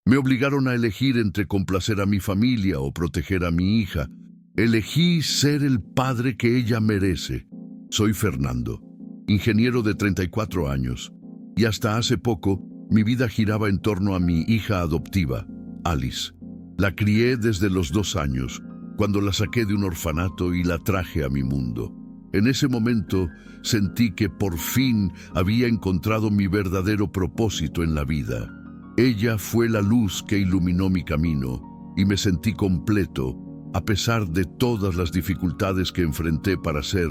Me obligaron a elegir entre complacer a mi familia o proteger a mi hija. Elegí ser el padre que ella merece. Soy Fernando, ingeniero de 34 años, y hasta hace poco mi vida giraba en torno a mi hija adoptiva, Alice. La crié desde los 2 años, cuando la saqué de un orfanato y la traje a mi mundo. En ese momento sentí que por fin había encontrado mi verdadero propósito en la vida. Ella fue la luz que iluminó mi camino y me sentí completo, a pesar de todas las dificultades que enfrenté para ser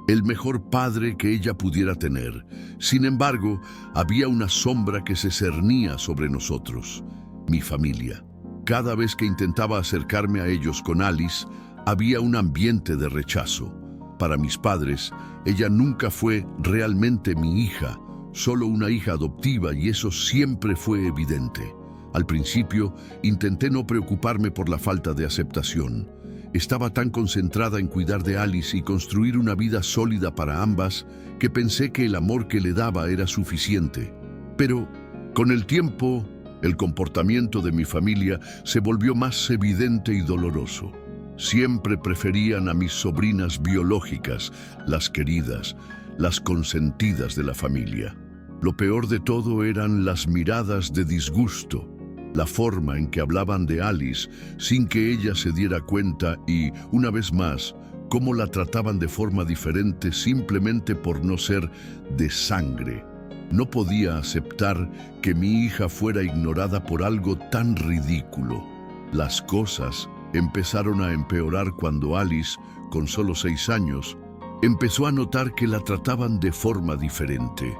el mejor padre que ella pudiera tener. Sin embargo, había una sombra que se cernía sobre nosotros, mi familia. Cada vez que intentaba acercarme a ellos con Alice, había un ambiente de rechazo. Para mis padres, ella nunca fue realmente mi hija, solo una hija adoptiva, y eso siempre fue evidente. Al principio, intenté no preocuparme por la falta de aceptación. Estaba tan concentrada en cuidar de Alice y construir una vida sólida para ambas que pensé que el amor que le daba era suficiente. Pero, con el tiempo, el comportamiento de mi familia se volvió más evidente y doloroso. Siempre preferían a mis sobrinas biológicas, las queridas, las consentidas de la familia. Lo peor de todo eran las miradas de disgusto, la forma en que hablaban de Alice sin que ella se diera cuenta y, una vez más, cómo la trataban de forma diferente simplemente por no ser de sangre. No podía aceptar que mi hija fuera ignorada por algo tan ridículo. Las cosas empezaron a empeorar cuando Alice, con solo 6 años, empezó a notar que la trataban de forma diferente.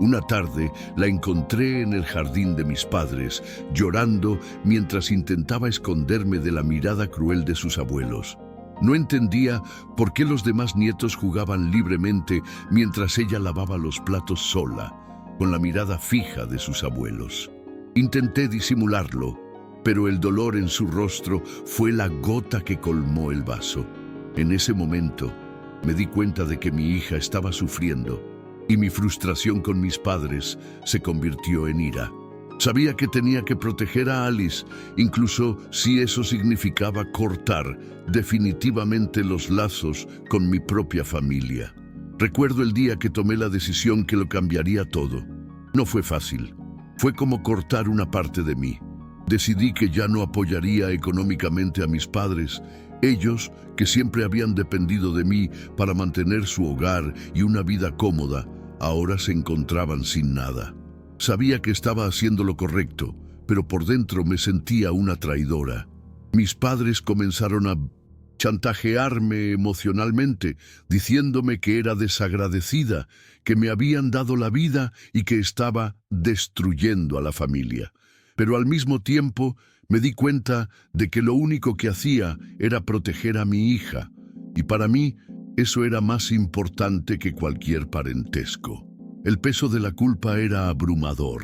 Una tarde la encontré en el jardín de mis padres, llorando mientras intentaba esconderme de la mirada cruel de sus abuelos. No entendía por qué los demás nietos jugaban libremente mientras ella lavaba los platos sola, con la mirada fija de sus abuelos. Intenté disimularlo, pero el dolor en su rostro fue la gota que colmó el vaso. En ese momento, me di cuenta de que mi hija estaba sufriendo, y mi frustración con mis padres se convirtió en ira. Sabía que tenía que proteger a Alice, incluso si eso significaba cortar definitivamente los lazos con mi propia familia. Recuerdo el día que tomé la decisión que lo cambiaría todo. No fue fácil. Fue como cortar una parte de mí. Decidí que ya no apoyaría económicamente a mis padres, ellos que siempre habían dependido de mí para mantener su hogar y una vida cómoda. Ahora se encontraban sin nada. Sabía que estaba haciendo lo correcto, pero por dentro me sentía una traidora. Mis padres comenzaron a chantajearme emocionalmente, diciéndome que era desagradecida, que me habían dado la vida y que estaba destruyendo a la familia. Pero al mismo tiempo me di cuenta de que lo único que hacía era proteger a mi hija, y para mí eso era más importante que cualquier parentesco. El peso de la culpa era abrumador.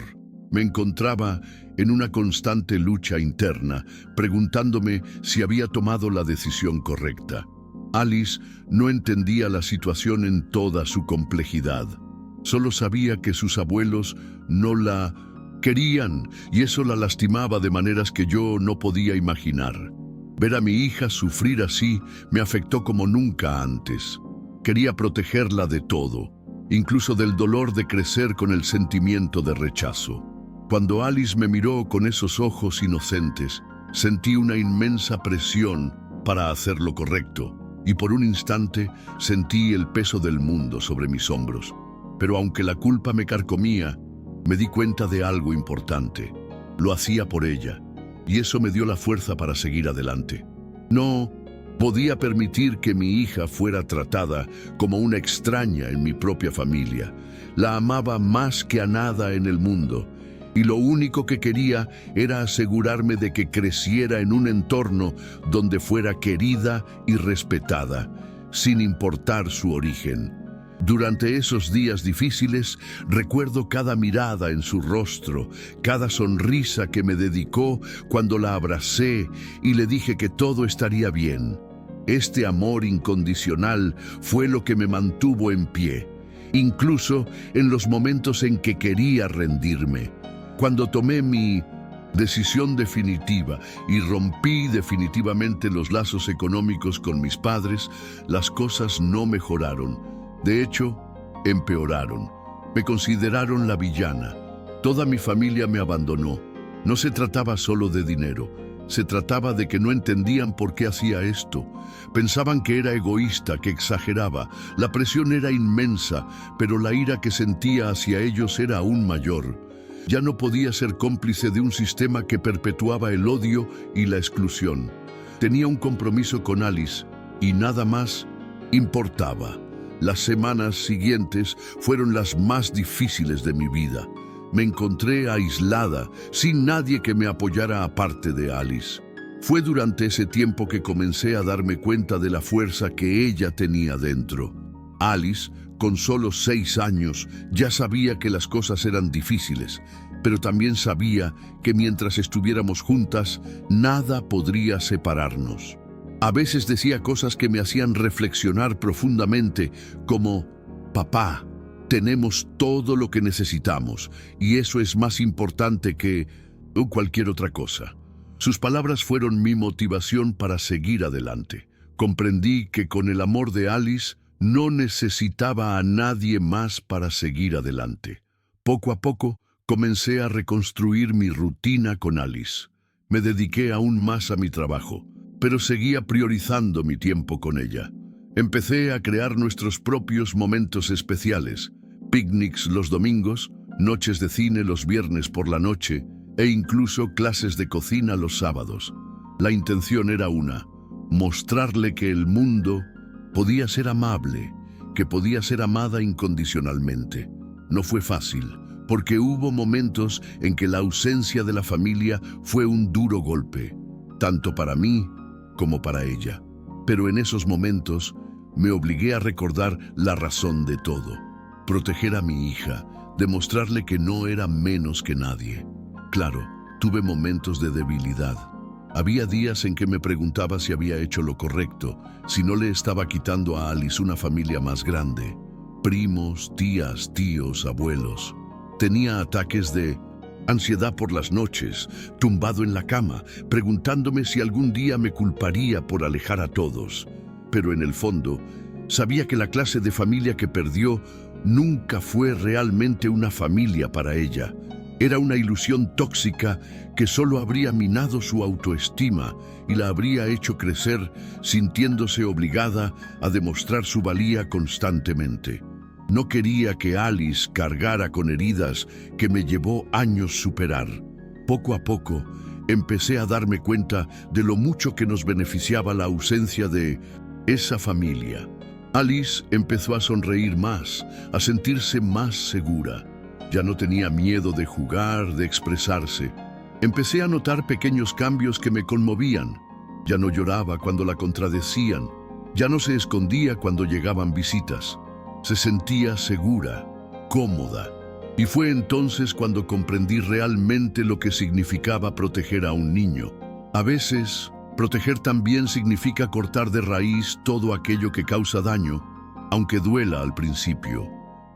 Me encontraba en una constante lucha interna, preguntándome si había tomado la decisión correcta. Alice no entendía la situación en toda su complejidad. Solo sabía que sus abuelos no la querían y eso la lastimaba de maneras que yo no podía imaginar. Ver a mi hija sufrir así me afectó como nunca antes. Quería protegerla de todo, incluso del dolor de crecer con el sentimiento de rechazo. Cuando Alice me miró con esos ojos inocentes, sentí una inmensa presión para hacer lo correcto, y por un instante sentí el peso del mundo sobre mis hombros. Pero aunque la culpa me carcomía, me di cuenta de algo importante. Lo hacía por ella, y eso me dio la fuerza para seguir adelante. No podía permitir que mi hija fuera tratada como una extraña en mi propia familia. La amaba más que a nada en el mundo, y lo único que quería era asegurarme de que creciera en un entorno donde fuera querida y respetada, sin importar su origen. Durante esos días difíciles, recuerdo cada mirada en su rostro, cada sonrisa que me dedicó cuando la abracé y le dije que todo estaría bien. Este amor incondicional fue lo que me mantuvo en pie, incluso en los momentos en que quería rendirme. Cuando tomé mi Decisión definitiva, y rompí definitivamente los lazos económicos con mis padres. Las cosas no mejoraron. De hecho, empeoraron. Me consideraron la villana. Toda mi familia me abandonó. No se trataba solo de dinero. Se trataba de que no entendían por qué hacía esto. Pensaban que era egoísta, que exageraba. La presión era inmensa, pero la ira que sentía hacia ellos era aún mayor. Ya no podía ser cómplice de un sistema que perpetuaba el odio y la exclusión. Tenía un compromiso con Alice y nada más importaba. Las semanas siguientes fueron las más difíciles de mi vida. Me encontré aislada, sin nadie que me apoyara aparte de Alice. Fue durante ese tiempo que comencé a darme cuenta de la fuerza que ella tenía dentro. Alice, con solo 6 años, ya sabía que las cosas eran difíciles, pero también sabía que mientras estuviéramos juntas, nada podría separarnos. A veces decía cosas que me hacían reflexionar profundamente, como: «Papá, tenemos todo lo que necesitamos, y eso es más importante que cualquier otra cosa». Sus palabras fueron mi motivación para seguir adelante. Comprendí que con el amor de Alice no necesitaba a nadie más para seguir adelante. Poco a poco, comencé a reconstruir mi rutina con Alice. Me dediqué aún más a mi trabajo, pero seguía priorizando mi tiempo con ella. Empecé a crear nuestros propios momentos especiales, picnics los domingos, noches de cine los viernes por la noche e incluso clases de cocina los sábados. La intención era una: mostrarle que el mundo podía ser amable, que podía ser amada incondicionalmente. No fue fácil, porque hubo momentos en que la ausencia de la familia fue un duro golpe, tanto para mí como para ella. Pero en esos momentos me obligué a recordar la razón de todo: proteger a mi hija, demostrarle que no era menos que nadie. Claro, tuve momentos de debilidad. Había días en que me preguntaba si había hecho lo correcto, si no le estaba quitando a Alice una familia más grande. Primos, tías, tíos, abuelos. Tenía ataques de ansiedad por las noches, tumbado en la cama, preguntándome si algún día me culparía por alejar a todos. Pero en el fondo, sabía que la clase de familia que perdió nunca fue realmente una familia para ella. Era una ilusión tóxica que solo habría minado su autoestima y la habría hecho crecer sintiéndose obligada a demostrar su valía constantemente. No quería que Alice cargara con heridas que me llevó años superar. Poco a poco, empecé a darme cuenta de lo mucho que nos beneficiaba la ausencia de esa familia. Alice empezó a sonreír más, a sentirse más segura. Ya no tenía miedo de jugar, de expresarse. Empecé a notar pequeños cambios que me conmovían. Ya no lloraba cuando la contradecían. Ya no se escondía cuando llegaban visitas. Se sentía segura, cómoda. Y fue entonces cuando comprendí realmente lo que significaba proteger a un niño. A veces, proteger también significa cortar de raíz todo aquello que causa daño, aunque duela al principio.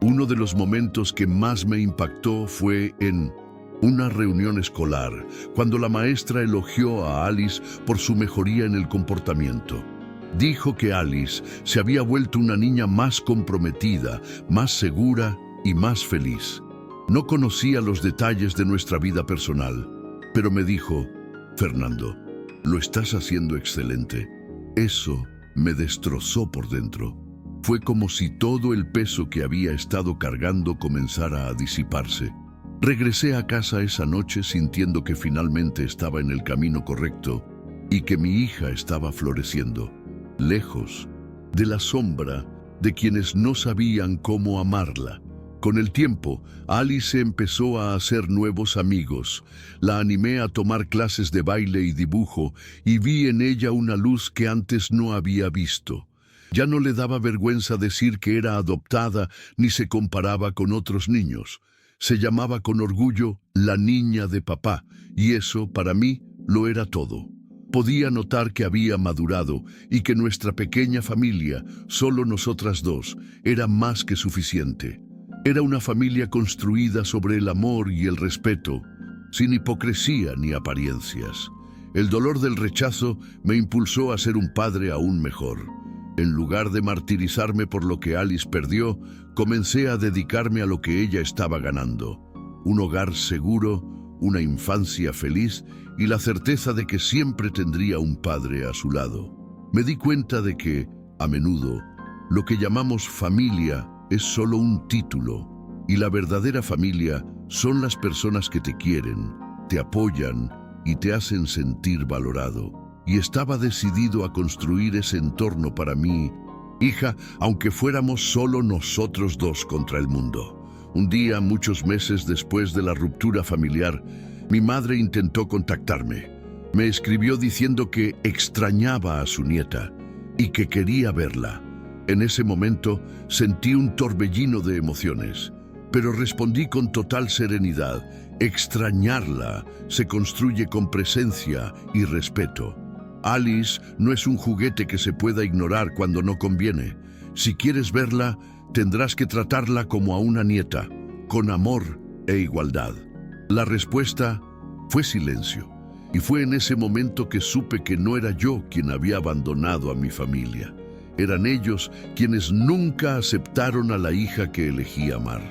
Uno de los momentos que más me impactó fue en una reunión escolar, cuando la maestra elogió a Alice por su mejoría en el comportamiento. Dijo que Alice se había vuelto una niña más comprometida, más segura y más feliz. No conocía los detalles de nuestra vida personal, pero me dijo: «Fernando, lo estás haciendo excelente». Eso me destrozó por dentro. Fue como si todo el peso que había estado cargando comenzara a disiparse. Regresé a casa esa noche sintiendo que finalmente estaba en el camino correcto y que mi hija estaba floreciendo, lejos de la sombra de quienes no sabían cómo amarla. Con el tiempo, Alice empezó a hacer nuevos amigos. La animé a tomar clases de baile y dibujo y vi en ella una luz que antes no había visto. Ya no le daba vergüenza decir que era adoptada ni se comparaba con otros niños. Se llamaba con orgullo la niña de papá, y eso, para mí, lo era todo. Podía notar que había madurado y que nuestra pequeña familia, solo nosotras dos, era más que suficiente. Era una familia construida sobre el amor y el respeto, sin hipocresía ni apariencias. El dolor del rechazo me impulsó a ser un padre aún mejor. En lugar de martirizarme por lo que Alice perdió, comencé a dedicarme a lo que ella estaba ganando: un hogar seguro, una infancia feliz y la certeza de que siempre tendría un padre a su lado. Me di cuenta de que, a menudo, lo que llamamos familia es solo un título, y la verdadera familia son las personas que te quieren, te apoyan y te hacen sentir valorado. Y estaba decidido a construir ese entorno para mi hija, aunque fuéramos solo nosotros dos contra el mundo. Un día, muchos meses después de la ruptura familiar, mi madre intentó contactarme. Me escribió diciendo que extrañaba a su nieta y que quería verla. En ese momento sentí un torbellino de emociones, pero respondí con total serenidad: extrañarla se construye con presencia y respeto. Alice no es un juguete que se pueda ignorar cuando no conviene. Si quieres verla, tendrás que tratarla como a una nieta, con amor e igualdad. La respuesta fue silencio, y fue en ese momento que supe que no era yo quien había abandonado a mi familia. Eran ellos quienes nunca aceptaron a la hija que elegí amar.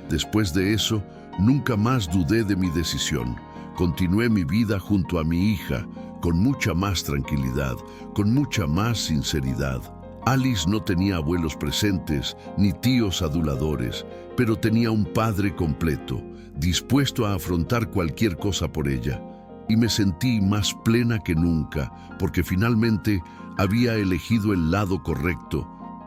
Después de eso, nunca más dudé de mi decisión. Continué mi vida junto a mi hija, con mucha más tranquilidad, con mucha más sinceridad. Alice no tenía abuelos presentes, ni tíos aduladores, pero tenía un padre completo, dispuesto a afrontar cualquier cosa por ella. Y me sentí más plena que nunca, porque finalmente había elegido el lado correcto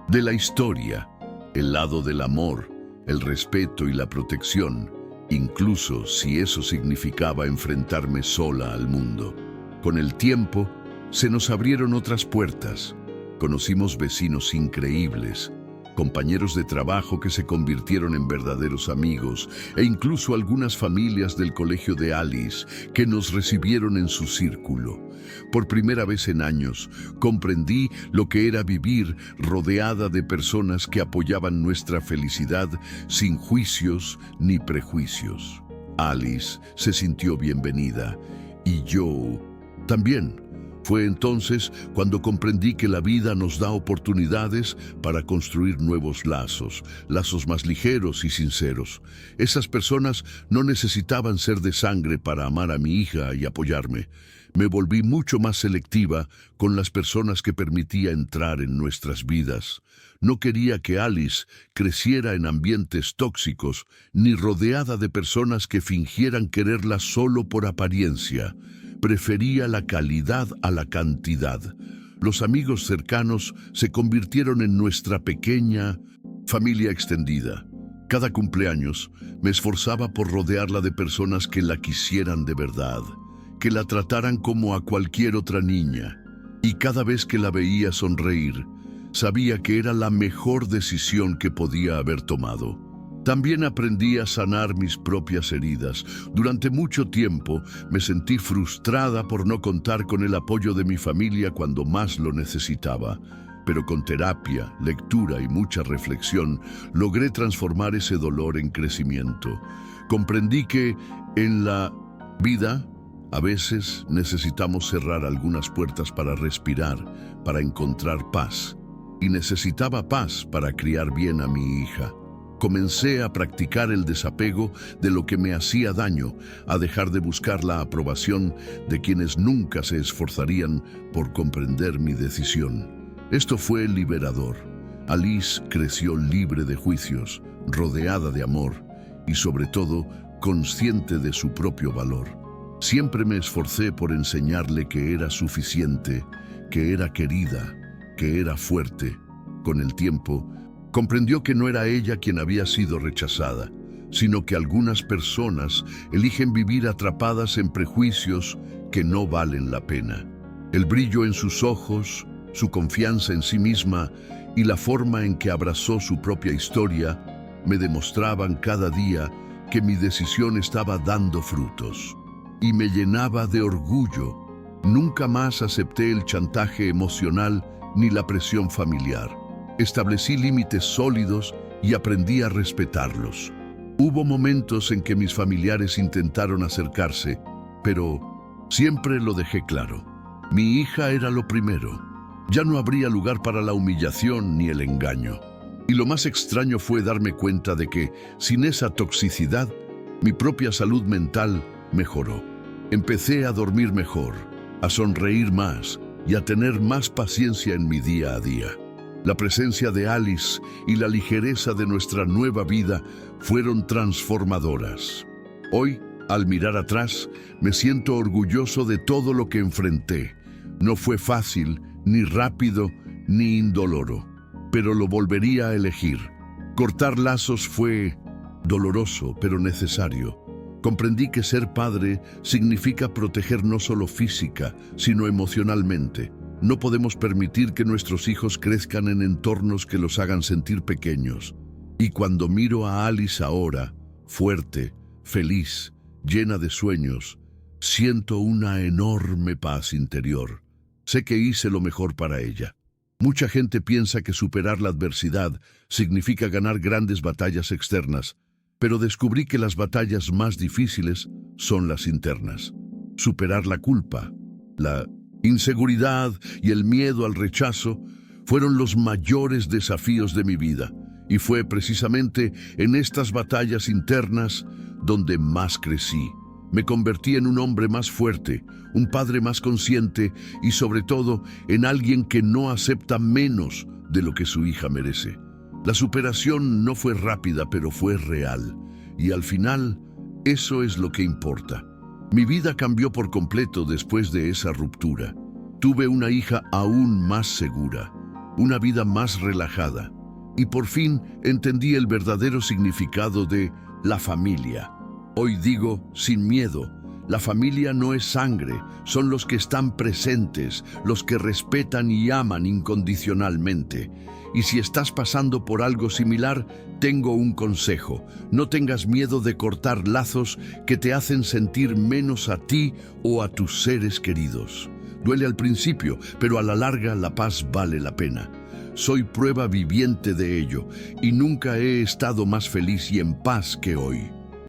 de la historia, el lado del amor, el respeto y la protección, incluso si eso significaba enfrentarme sola al mundo. Con el tiempo, se nos abrieron otras puertas. Conocimos vecinos increíbles, compañeros de trabajo que se convirtieron en verdaderos amigos, e incluso algunas familias del colegio de Alice que nos recibieron en su círculo. Por primera vez en años, comprendí lo que era vivir rodeada de personas que apoyaban nuestra felicidad sin juicios ni prejuicios. Alice se sintió bienvenida, y yo también. Fue entonces cuando comprendí que la vida nos da oportunidades para construir nuevos lazos, lazos más ligeros y sinceros. Esas personas no necesitaban ser de sangre para amar a mi hija y apoyarme. Me volví mucho más selectiva con las personas que permitía entrar en nuestras vidas. No quería que Alice creciera en ambientes tóxicos, ni rodeada de personas que fingieran quererla solo por apariencia. Prefería la calidad a la cantidad. Los amigos cercanos se convirtieron en nuestra pequeña familia extendida. Cada cumpleaños me esforzaba por rodearla de personas que la quisieran de verdad, que la trataran como a cualquier otra niña. Y cada vez que la veía sonreír, sabía que era la mejor decisión que podía haber tomado. También aprendí a sanar mis propias heridas. Durante mucho tiempo me sentí frustrada por no contar con el apoyo de mi familia cuando más lo necesitaba. Pero con terapia, lectura y mucha reflexión, logré transformar ese dolor en crecimiento. Comprendí que en la vida, a veces necesitamos cerrar algunas puertas para respirar, para encontrar paz. Y necesitaba paz para criar bien a mi hija. Comencé a practicar el desapego de lo que me hacía daño, a dejar de buscar la aprobación de quienes nunca se esforzarían por comprender mi decisión. Esto fue liberador. Alice creció libre de juicios, rodeada de amor y, sobre todo, consciente de su propio valor. Siempre me esforcé por enseñarle que era suficiente, que era querida, que era fuerte. Con el tiempo, comprendió que no era ella quien había sido rechazada, sino que algunas personas eligen vivir atrapadas en prejuicios que no valen la pena. El brillo en sus ojos, su confianza en sí misma y la forma en que abrazó su propia historia me demostraban cada día que mi decisión estaba dando frutos. Y me llenaba de orgullo. Nunca más acepté el chantaje emocional ni la presión familiar. Establecí límites sólidos y aprendí a respetarlos. Hubo momentos en que mis familiares intentaron acercarse, pero siempre lo dejé claro. Mi hija era lo primero. Ya no habría lugar para la humillación ni el engaño. Y lo más extraño fue darme cuenta de que, sin esa toxicidad, mi propia salud mental mejoró. Empecé a dormir mejor, a sonreír más y a tener más paciencia en mi día a día. La presencia de Alice y la ligereza de nuestra nueva vida fueron transformadoras. Hoy, al mirar atrás, me siento orgulloso de todo lo que enfrenté. No fue fácil, ni rápido, ni indoloro, pero lo volvería a elegir. Cortar lazos fue doloroso, pero necesario. Comprendí que ser padre significa proteger no solo física, sino emocionalmente. No podemos permitir que nuestros hijos crezcan en entornos que los hagan sentir pequeños. Y cuando miro a Alice ahora, fuerte, feliz, llena de sueños, siento una enorme paz interior. Sé que hice lo mejor para ella. Mucha gente piensa que superar la adversidad significa ganar grandes batallas externas, pero descubrí que las batallas más difíciles son las internas. Superar la culpa, la inseguridad y el miedo al rechazo fueron los mayores desafíos de mi vida, y fue precisamente en estas batallas internas donde más crecí. Me convertí en un hombre más fuerte, un padre más consciente y sobre todo en alguien que no acepta menos de lo que su hija merece. La superación no fue rápida, pero fue real, y al final eso es lo que importa. Mi vida cambió por completo después de esa ruptura. Tuve una hija aún más segura, una vida más relajada, y por fin entendí el verdadero significado de la familia. Hoy digo, sin miedo, la familia no es sangre, son los que están presentes, los que respetan y aman incondicionalmente. Y si estás pasando por algo similar, tengo un consejo. No tengas miedo de cortar lazos que te hacen sentir menos a ti o a tus seres queridos. Duele al principio, pero a la larga la paz vale la pena. Soy prueba viviente de ello y nunca he estado más feliz y en paz que hoy.